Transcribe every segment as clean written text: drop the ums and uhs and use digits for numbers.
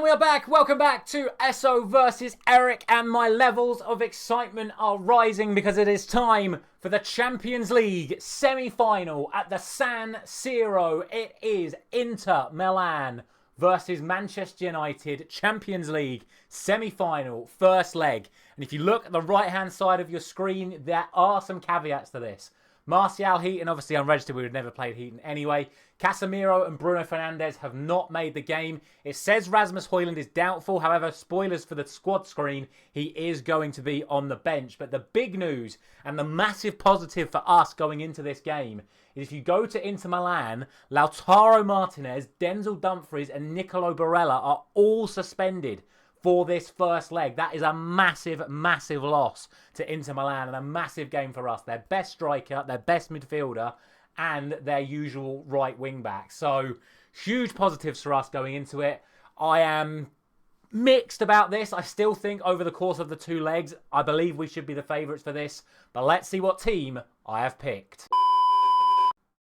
And we are back. Welcome back to Esso versus Erik, and my levels of excitement are rising because it is time for the Champions League semi-final at the San Siro. It is Inter Milan versus Manchester United, Champions League semi-final, first leg. And if you look at the right-hand side of your screen, there are some caveats to this. Martial Heaton, obviously unregistered, we would never played Heaton anyway. Casemiro and Bruno Fernandes have not made the game. It says Rasmus Højlund is doubtful. However, spoilers for the squad screen, he is going to be on the bench. But the big news and the massive positive for us going into this game is if you go to Inter Milan, Lautaro Martinez, Denzel Dumfries and Nicolo Barella are all suspended for this first leg. That is a massive, massive loss to Inter Milan and a massive game for us. Their best striker, their best midfielder, and their usual right wing back. So, huge positives for us going into it. I am mixed about this. I still think over the course of the two legs, I believe we should be the favourites for this. But let's see what team I have picked.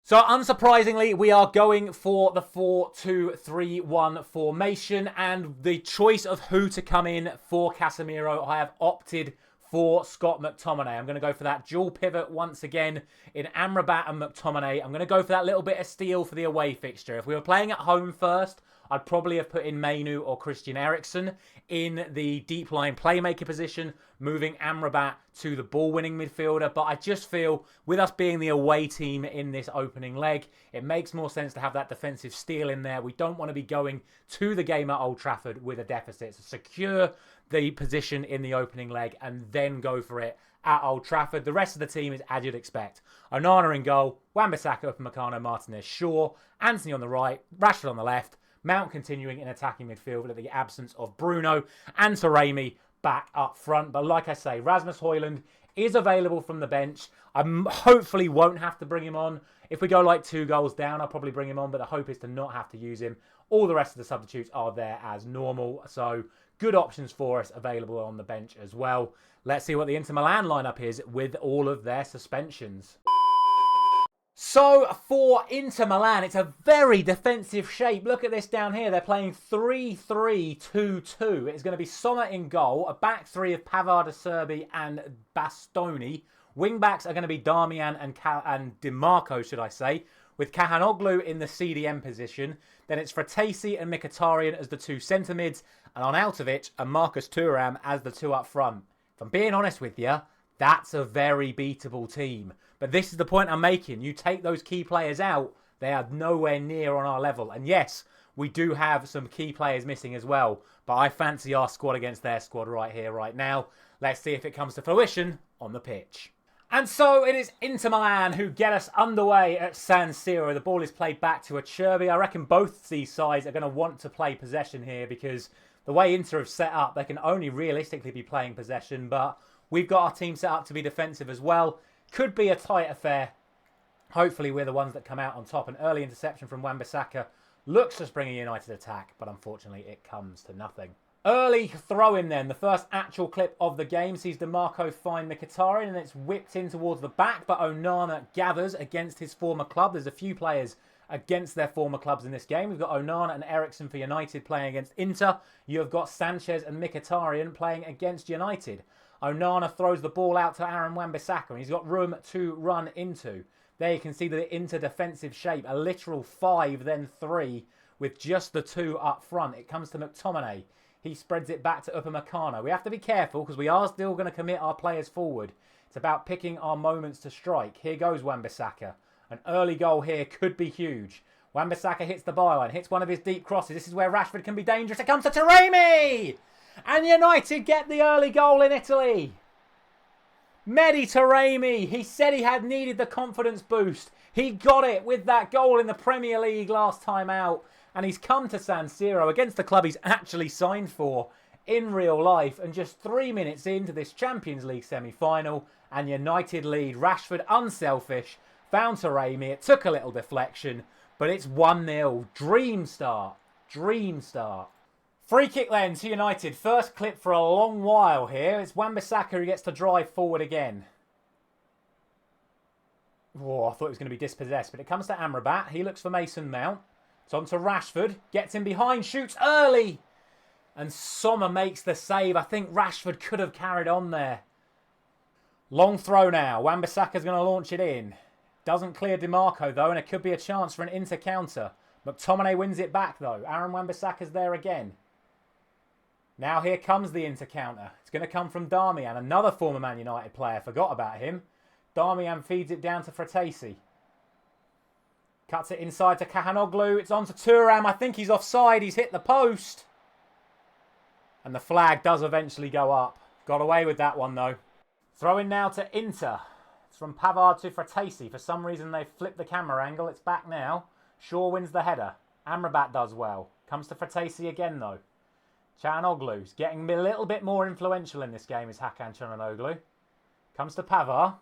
So, unsurprisingly, we are going for the 4-2-3-1 formation. And the choice of who to come in for Casemiro, I have opted for Scott McTominay. I'm going to go for that dual pivot once again in Amrabat and McTominay. I'm going to go for that little bit of steel for the away fixture. If we were playing at home first, I'd probably have put in Mainu or Christian Eriksen in the deep line playmaker position, moving Amrabat to the ball-winning midfielder. But I just feel, with us being the away team in this opening leg, it makes more sense to have that defensive steel in there. We don't want to be going to the game at Old Trafford with a deficit. So secure the position in the opening leg and then go for it at Old Trafford. The rest of the team is as you'd expect. Onana in goal, Wan-Bissaka, Upamecano, Martinez, Shaw, Antony on the right, Rashford on the left, Mount continuing in attacking midfield with the absence of Bruno, and Taremi back up front. But like I say, Rasmus Højlund is available from the bench. I hopefully won't have to bring him on. If we go like 2 goals down, I'll probably bring him on, but the hope is to not have to use him. All the rest of the substitutes are there as normal. So good options for us available on the bench as well. Let's see what the Inter Milan lineup is with all of their suspensions. So for Inter Milan, it's a very defensive shape. Look at this down here. They're playing 3-3-2-2. It's going to be Sommer in goal, a back three of Pavard, Acerbi and Bastoni. Wing backs are going to be Darmian and DiMarco, should I say, with Kahanoglu in the CDM position. Then it's Fratesi and Mkhitaryan as the 2 centre mids, and on Arnautovic and Marcus Thuram as the 2 up front. If I'm being honest with you, that's a very beatable team. But this is the point I'm making. You take those key players out, they are nowhere near on our level. And yes, we do have some key players missing as well. But I fancy our squad against their squad right here, right now. Let's see if it comes to fruition on the pitch. And so it is Inter Milan who get us underway at San Siro. The ball is played back to Acerbi. I reckon both these sides are going to want to play possession here because the way Inter have set up, they can only realistically be playing possession. But we've got our team set up to be defensive as well. Could be a tight affair. Hopefully we're the ones that come out on top. An early interception from Wan-Bissaka looks to spring a United attack, but unfortunately it comes to nothing. Early throw-in then. The first actual clip of the game sees DiMarco find Mkhitaryan and it's whipped in towards the back, but Onana gathers against his former club. There's a few players against their former clubs in this game. We've got Onana and Eriksen for United playing against Inter. You have got Sanchez and Mkhitaryan playing against United. Onana throws the ball out to Aaron Wan-Bissaka and he's got room to run into. There you can see the Inter defensive shape, a literal 5 then 3 with just the 2 up front. It comes to McTominay. He spreads it back to Upamecano. We have to be careful because we are still going to commit our players forward. It's about picking our moments to strike. Here goes Wan-Bissaka. An early goal here could be huge. Wan-Bissaka hits the byline, hits one of his deep crosses. This is where Rashford can be dangerous. It comes to Taremi! And United get the early goal in Italy. Mehdi Taremi, he said he had needed the confidence boost. He got it with that goal in the Premier League last time out. And he's come to San Siro against the club he's actually signed for in real life. And just 3 minutes into this Champions League semi-final, and United lead. Rashford, unselfish, found Taremi. It took a little deflection, but it's 1-0. Dream start. Dream start. Free kick then to United. First clip for a long while here. It's Wan-Bissaka who gets to drive forward again. Oh, I thought it was going to be dispossessed, but it comes to Amrabat. He looks for Mason Mount. It's on to Rashford. Gets in behind, shoots early. And Sommer makes the save. I think Rashford could have carried on there. Long throw now. Wan-Bissaka's going to launch it in. Doesn't clear DiMarco though, and it could be a chance for an inter-counter. McTominay wins it back though. Aaron Wan-Bissaka's there again. Now here comes the inter-counter. It's going to come from Darmian, another former Man United player. Forgot about him. Darmian feeds it down to Fratesi. Cuts it inside to Kahanoglu. It's on to Thuram. I think he's offside. He's hit the post. And the flag does eventually go up. Got away with that one though. Throw in now to Inter. It's from Pavard to Fratesi. For some reason they flipped the camera angle. It's back now. Shaw wins the header. Amrabat does well. Comes to Fratesi again though. Çalhanoğlu's getting a little bit more influential in this game is Hakan Çalhanoğlu. Comes to Pavard.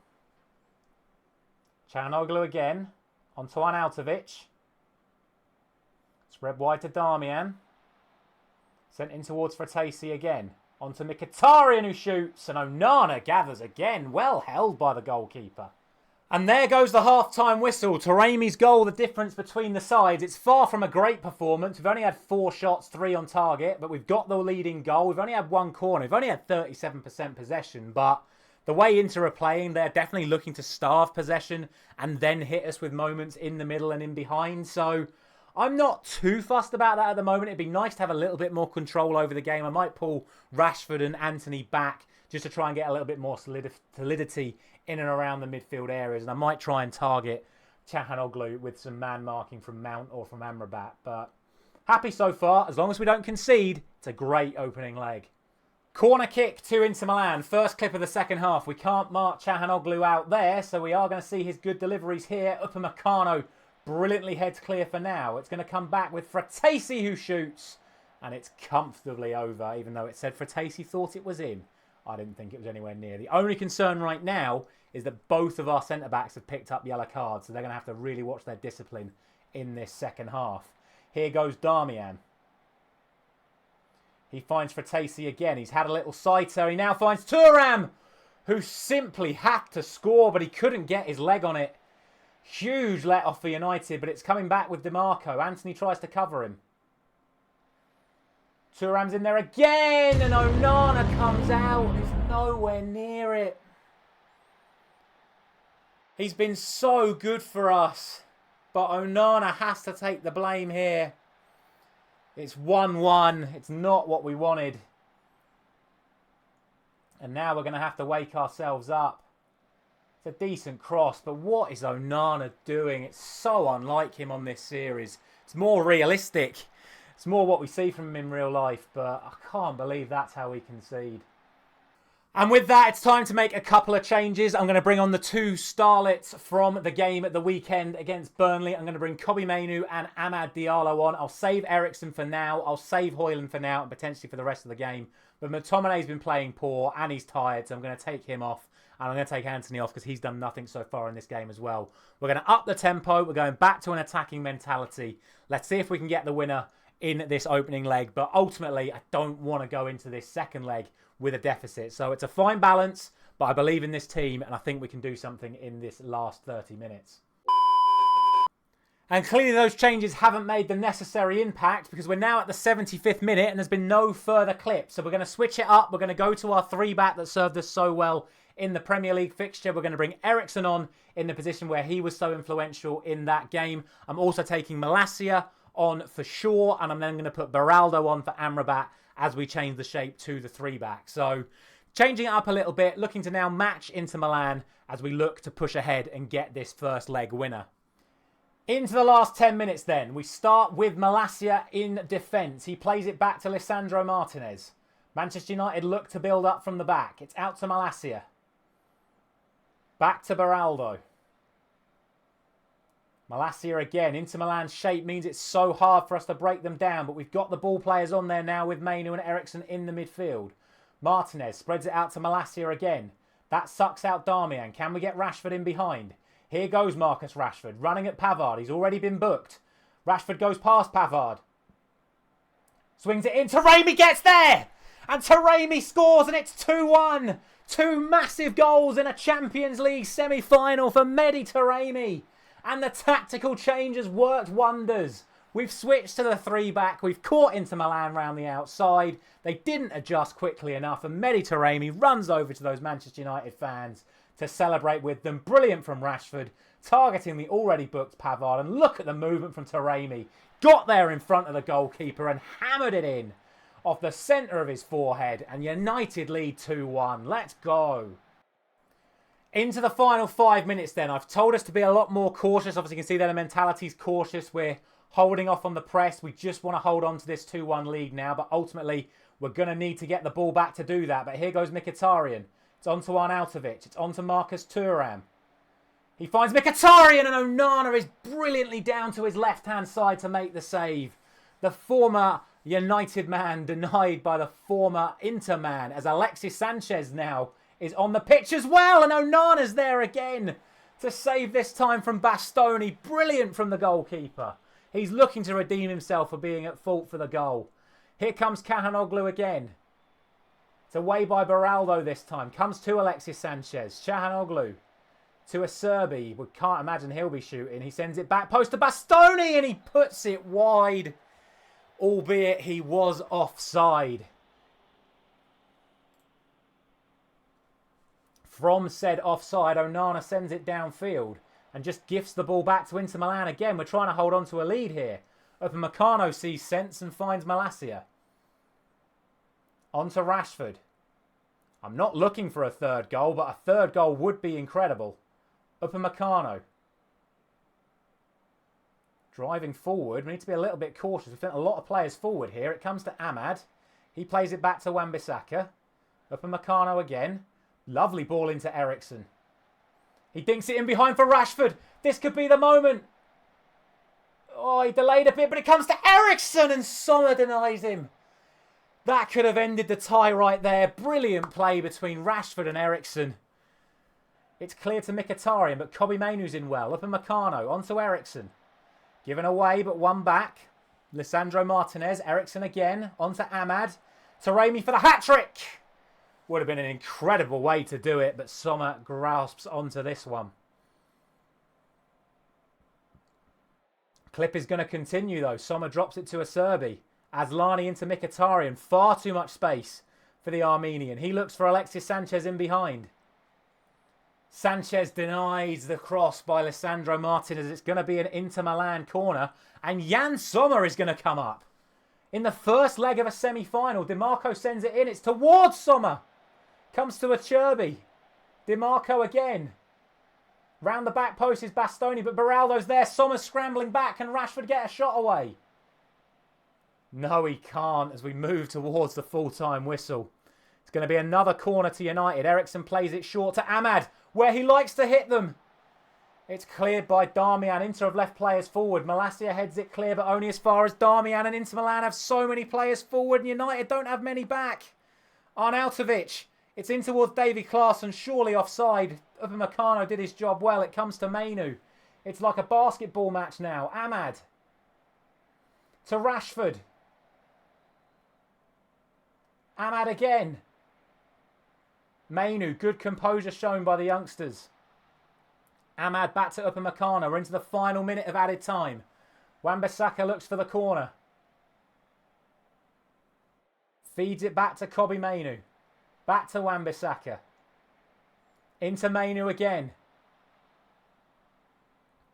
Çalhanoğlu again. On to Arnautovic. Spread wide to Darmian. Sent in towards Fratesi again. On to Mkhitaryan who shoots. And Onana gathers again. Well held by the goalkeeper. And there goes the half-time whistle. Taremi's goal, the difference between the sides. It's far from a great performance. We've only had 4 shots, 3 on target. But we've got the leading goal. We've only had 1 corner. We've only had 37% possession. But the way Inter are playing, they're definitely looking to starve possession and then hit us with moments in the middle and in behind. So I'm not too fussed about that at the moment. It'd be nice to have a little bit more control over the game. I might pull Rashford and Antony back just to try and get a little bit more solidity in and around the midfield areas. And I might try and target Çalhanoğlu with some man marking from Mount or from Amrabat. But happy so far. As long as we don't concede, it's a great opening leg. Corner kick to Inter Milan. First clip of the second half. We can't mark Çalhanoğlu out there, so we are going to see his good deliveries here. Upamecano brilliantly heads clear for now. It's going to come back with Fratesi who shoots. And it's comfortably over, even though it said Fratesi thought it was in. I didn't think it was anywhere near. The only concern right now is that both of our centre-backs have picked up yellow cards, so they're going to have to really watch their discipline in this second half. Here goes Darmian. He finds Fratesi again. He's had a little sighter. He now finds Thuram, who simply had to score, but he couldn't get his leg on it. Huge let-off for United, but it's coming back with DiMarco. Antony tries to cover him. Thuram's in there again, and Onana comes out. He's nowhere near it. He's been so good for us, but Onana has to take the blame here. It's 1-1. It's not what we wanted. And now we're going to have to wake ourselves up. It's a decent cross, but what is Onana doing? It's so unlike him on this series. It's more realistic. It's more what we see from him in real life, but I can't believe that's how we concede. And with that, it's time to make a couple of changes. I'm going to bring on the 2 starlets from the game at the weekend against Burnley. I'm going to bring Kobbie Mainoo and Amad Diallo on. I'll save Eriksen for now. I'll save Højlund for now and potentially for the rest of the game. But McTominay's been playing poor and he's tired, so I'm going to take him off. And I'm going to take Antony off because he's done nothing so far in this game as well. We're going to up the tempo. We're going back to an attacking mentality. Let's see if we can get the winner in this opening leg. But ultimately, I don't want to go into this second leg with a deficit. So it's a fine balance, but I believe in this team and I think we can do something in this last 30 minutes. And clearly those changes haven't made the necessary impact because we're now at the 75th minute and there's been no further clips. So we're going to switch it up. We're going to go to our 3-back that served us so well in the Premier League fixture. We're going to bring Eriksen on in the position where he was so influential in that game. I'm also taking Malacia on for Shaw, and I'm then going to put Beraldo on for Amrabat as we change the shape to the 3-back. So changing it up a little bit, looking to now match Inter Milan as we look to push ahead and get this first leg winner. Into the last 10 minutes then. We start with Malacia in defence. He plays it back to Lisandro Martinez. Manchester United look to build up from the back. It's out to Malacia. Back to Beraldo. Malacia again. Inter Milan's shape means it's so hard for us to break them down, but we've got the ball players on there now with Mainoo and Eriksen in the midfield. Martinez spreads it out to Malacia again. That sucks out Darmian. Can we get Rashford in behind? Here goes Marcus Rashford, running at Pavard. He's already been booked. Rashford goes past Pavard. Swings it in. Taremi gets there! And Taremi scores, and it's 2-1. 2 massive goals in a Champions League semi-final for Mehdi Taremi. And the tactical change has worked wonders. We've switched to the 3-back. We've caught Inter Milan round the outside. They didn't adjust quickly enough. And Mehdi Taremi runs over to those Manchester United fans to celebrate with them. Brilliant from Rashford, targeting the already booked Pavard. And look at the movement from Taremi. Got there in front of the goalkeeper and hammered it in off the centre of his forehead. And United lead 2-1. Let's go. Into the final 5 minutes then. I've told us to be a lot more cautious. Obviously, you can see that the mentality's cautious. We're holding off on the press. We just want to hold on to this 2-1 lead now. But ultimately, we're going to need to get the ball back to do that. But here goes Mkhitaryan. It's on to Arnautovic. It's on to Marcus Thuram. He finds Mkhitaryan, and Onana is brilliantly down to his left-hand side to make the save. The former United man denied by the former Inter man, as Alexis Sanchez now is on the pitch as well. And Onana's there again to save this time from Bastoni. Brilliant from the goalkeeper. He's looking to redeem himself for being at fault for the goal. Here comes Çalhanoğlu again. It's away by Beraldo this time. Comes to Alexis Sanchez. Çalhanoğlu to Acerbi. We can't imagine he'll be shooting. He sends it back post to Bastoni and he puts it wide. Albeit he was offside. From said offside, Onana sends it downfield and just gifts the ball back to Inter Milan again. We're trying to hold on to a lead here. Upamecano sees sense and finds Malacia. On to Rashford. I'm not looking for a third goal, but a third goal would be incredible. Upamecano. Driving forward. We need to be a little bit cautious. We've sent a lot of players forward here. It comes to Ahmad. He plays it back to Wan-Bissaka. Upamecano again. Lovely ball into Eriksen. He dinks it in behind for Rashford. This could be the moment. Oh, he delayed a bit, but it comes to Eriksen and Sommer denies him. That could have ended the tie right there. Brilliant play between Rashford and Eriksen. It's clear to Mkhitaryan, but Kobbie Mainoo's in well. Upamecano, onto Eriksen. Given away, but one back. Lisandro Martinez, Eriksen again, onto Ahmad. Taremi for the hat-trick. Would have been an incredible way to do it, but Sommer grasps onto this one. Clip is going to continue though. Sommer drops it to Acerbi. Asllani into Mkhitaryan. Far too much space for the Armenian. He looks for Alexis Sanchez in behind. Sanchez denies the cross by Lisandro Martinez. It's going to be an Inter Milan corner. And Jan Sommer is going to come up. In the first leg of a semi-final, DiMarco sends it in. It's towards Sommer. Comes to Acerbi. DiMarco again. Round the back post is Bastoni, but Beraldo's there. Sommer's scrambling back. Can Rashford get a shot away? No, he can't as we move towards the full-time whistle. It's going to be another corner to United. Eriksen plays it short to Ahmad, where he likes to hit them. It's cleared by Darmian. Inter have left players forward. Malacia heads it clear, but only as far as Darmian. And Inter Milan have so many players forward, and United don't have many back. Arnautovic. It's in towards Davy Klaassen, surely offside. Upamecano did his job well. It comes to Mainoo. It's like a basketball match now. Ahmad. To Rashford. Ahmad again. Mainoo, good composure shown by the youngsters. Ahmad back to Upamecano. We're into the final minute of added time. Wan-Bissaka looks for the corner. Feeds it back to Kobbie Mainoo. Back to Wan-Bissaka. Into Mainoo again.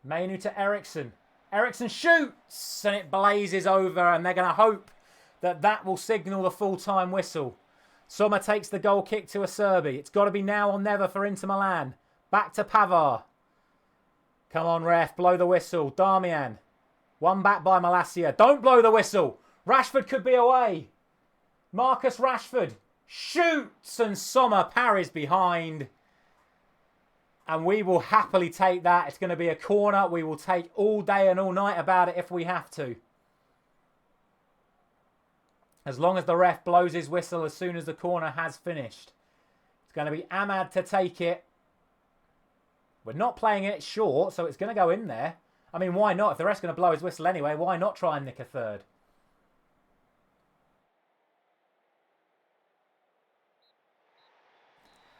Mainoo to Eriksen. Eriksen shoots and it blazes over, and they're going to hope that that will signal the full-time whistle. Sommer takes the goal kick to Acerbi. It's got to be now or never for Inter Milan. Back to Pavard. Come on, ref. Blow the whistle. Darmian. One back by Malacia. Don't blow the whistle. Rashford could be away. Marcus Rashford shoots and Sommer parries behind. And we will happily take that. It's going to be a corner. We will take all day and all night about it if we have to. As long as the ref blows his whistle as soon as the corner has finished. It's going to be Ahmad to take it. We're not playing it short, so it's going to go in there. I mean, why not? If the ref's going to blow his whistle anyway, why not try and nick a third?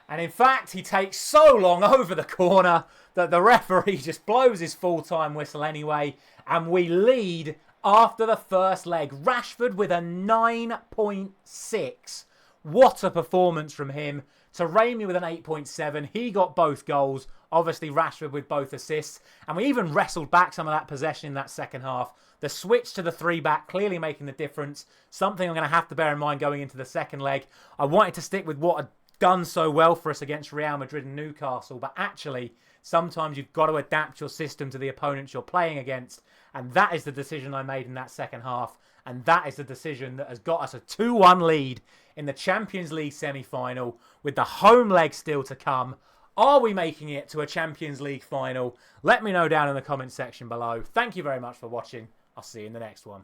And in fact, he takes so long over the corner that the referee just blows his full-time whistle anyway. And we lead after the first leg. Rashford with a 9.6. What a performance from him. Taremi with an 8.7. He got both goals. Obviously, Rashford with both assists. And we even wrestled back some of that possession in that second half. The switch to the 3-back clearly making the difference. Something I'm going to have to bear in mind going into the second leg. I wanted to stick with what had done so well for us against Real Madrid and Newcastle. But actually, sometimes you've got to adapt your system to the opponents you're playing against. And that is the decision I made in that second half. And that is the decision that has got us a 2-1 lead in the Champions League semi-final with the home leg still to come. Are we making it to a Champions League final? Let me know down in the comment section below. Thank you very much for watching. I'll see you in the next one.